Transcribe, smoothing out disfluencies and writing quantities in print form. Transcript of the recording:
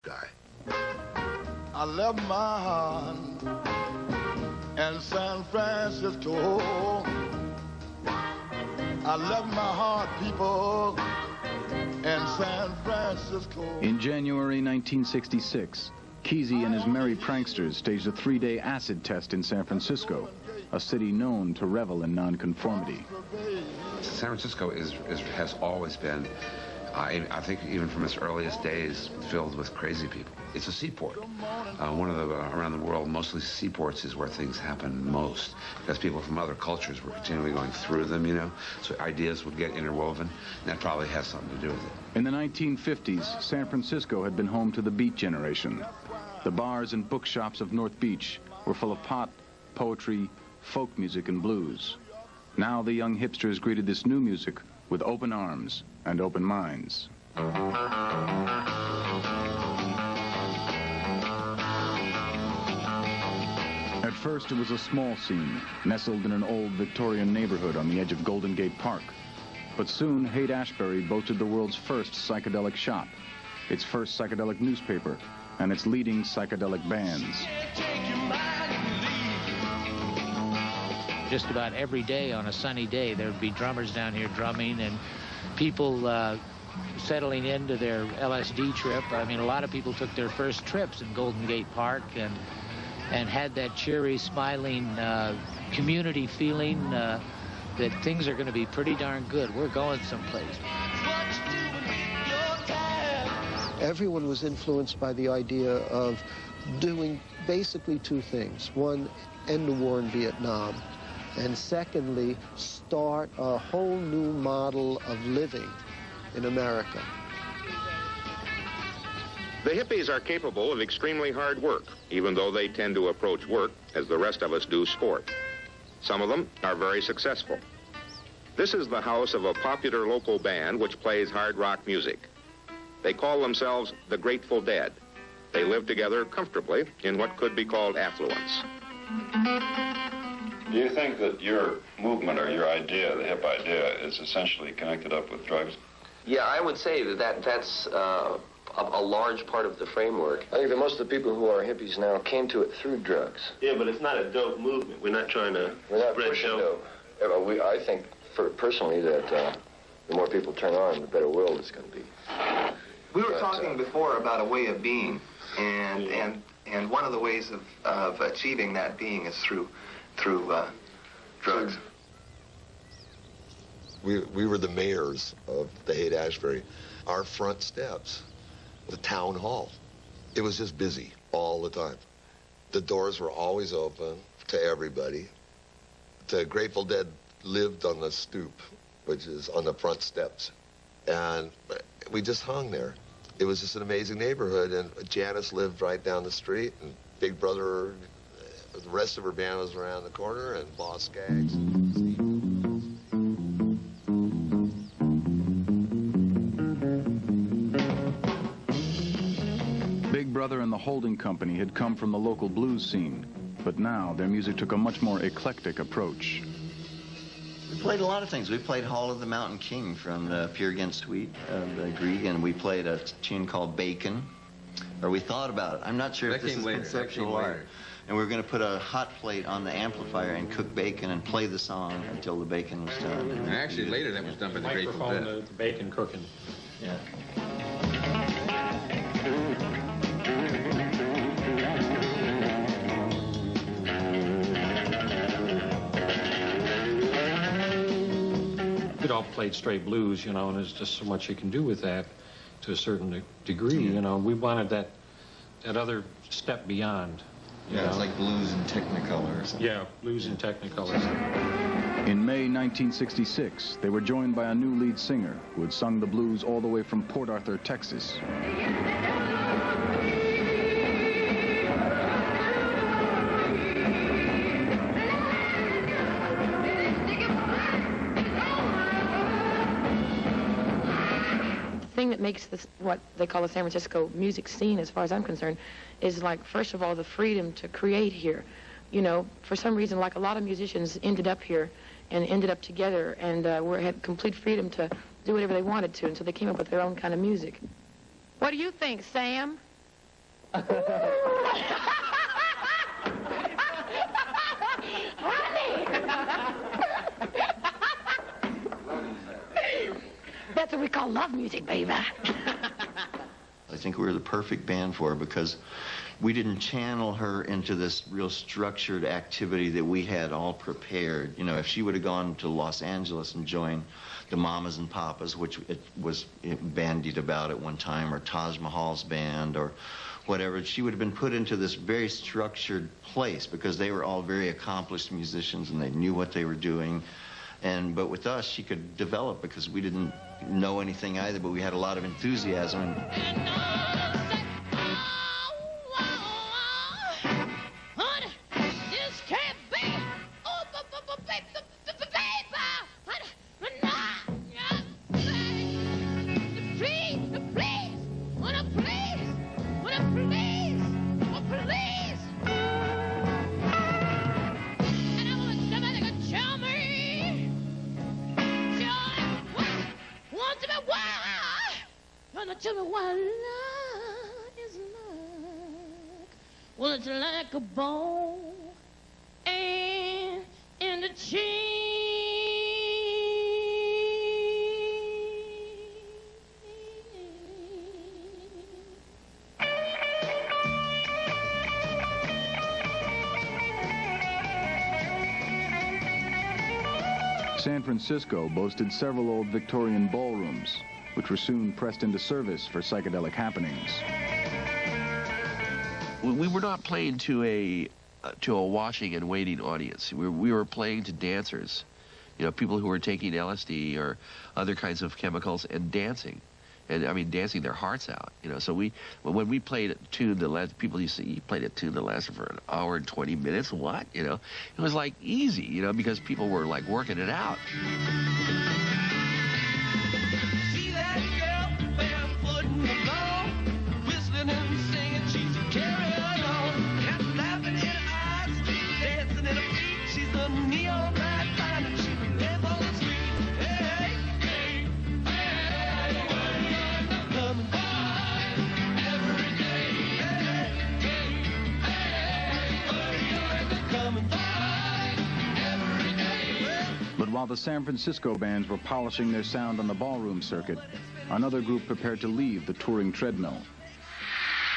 guy. I left my heart in San Francisco. I left my heart, people, in San Francisco. In January 1966, Kesey and his merry pranksters staged a 3-day acid test in San Francisco, a city known to revel in nonconformity. San Francisco has always been, I think even from its earliest days, filled with crazy people. It's a seaport. One of the, around the world, mostly seaports is where things happen most, because people from other cultures were continually going through them, you know, so ideas would get interwoven, and that probably has something to do with it. In the 1950s, San Francisco had been home to the Beat generation. The bars and bookshops of North Beach were full of pot, poetry, folk music, and blues. Now the young hipsters greeted this new music with open arms and open minds. At first, it was a small scene, nestled in an old Victorian neighborhood on the edge of Golden Gate Park. But soon, Haight-Ashbury boasted the world's first psychedelic shop, its first psychedelic newspaper, and its leading psychedelic bands. Just about every day on a sunny day, there would be drummers down here drumming and people settling into their LSD trip. I mean, a lot of people took their first trips in Golden Gate Park and had that cheery, smiling community feeling that things are going to be pretty darn good. We're going someplace. Everyone was influenced by the idea of doing basically two things. One, end the war in Vietnam. And secondly, start a whole new model of living in America. The hippies are capable of extremely hard work, even though they tend to approach work as the rest of us do sport. Some of them are very successful. This is the house of a popular local band which plays hard rock music. They call themselves the Grateful Dead. They live together comfortably in what could be called affluence. Do you think that your movement or your idea, the hip idea, is essentially connected up with drugs? Yeah, I would say that's a large part of the framework. I think that most of the people who are hippies now came to it through drugs. Yeah, but it's not a dope movement. We're not trying to spread dope. I think, personally, that the more people turn on, the better world it's going to be. We were talking before about a way of being, and one of the ways of achieving that being is through drugs. We were the mayors of the Haight-Ashbury. Our front steps, the town hall, it was just busy all the time. The doors were always open to everybody. The Grateful Dead lived on the stoop, which is on the front steps. And we just hung there. It was just an amazing neighborhood, and Janice lived right down the street, and Big Brother, the rest of her band was around the corner, and Boss Skaggs. Big Brother and the Holding Company had come from the local blues scene, but now their music took a much more eclectic approach. We played a lot of things. We played Hall of the Mountain King from the Pure Against Sweet of Grieg, and we played a tune called Bacon, or we thought about it. I'm not sure if this is conceptual art. And we were going to put a hot plate on the amplifier and cook bacon and play the song until the bacon was done. And actually, later that was done by the Grateful Dead. The bacon cooking. Yeah. It all played straight blues, you know, and there's just so much you can do with that to a certain degree, you know. We wanted that other step beyond. Yeah, it's like blues and Technicolor or something. Yeah, blues and Technicolor. In May 1966, they were joined by a new lead singer who had sung the blues all the way from Port Arthur, Texas. The thing that makes this what they call the San Francisco music scene, as far as I'm concerned, is like, first of all, the freedom to create here. You know, for some reason, like a lot of musicians ended up here and ended up together and had complete freedom to do whatever they wanted to, and so they came up with their own kind of music. What do you think, Sam? That's what we call love music, baby. I think we were the perfect band for her because we didn't channel her into this real structured activity that we had all prepared. You know, if she would have gone to Los Angeles and joined the Mamas and Papas, which it was bandied about at one time, or Taj Mahal's band, or whatever, she would have been put into this very structured place because they were all very accomplished musicians and they knew what they were doing. But with us, she could develop because we didn't know anything either, but we had a lot of enthusiasm. Tell me what love is like. Well, it's like a ball and in the chain. San Francisco boasted several old Victorian ballrooms, which were soon pressed into service for psychedelic happenings. We were not playing to a watching and waiting audience. We were playing to dancers, you know, people who were taking LSD or other kinds of chemicals and dancing. And I mean, dancing their hearts out, you know. So when we played a tune that lasted, people used to say, you played a tune that lasted for an hour and 20 minutes, what? You know, it was like easy, you know, because people were like working it out. But while the San Francisco bands were polishing their sound on the ballroom circuit, another group prepared to leave the touring treadmill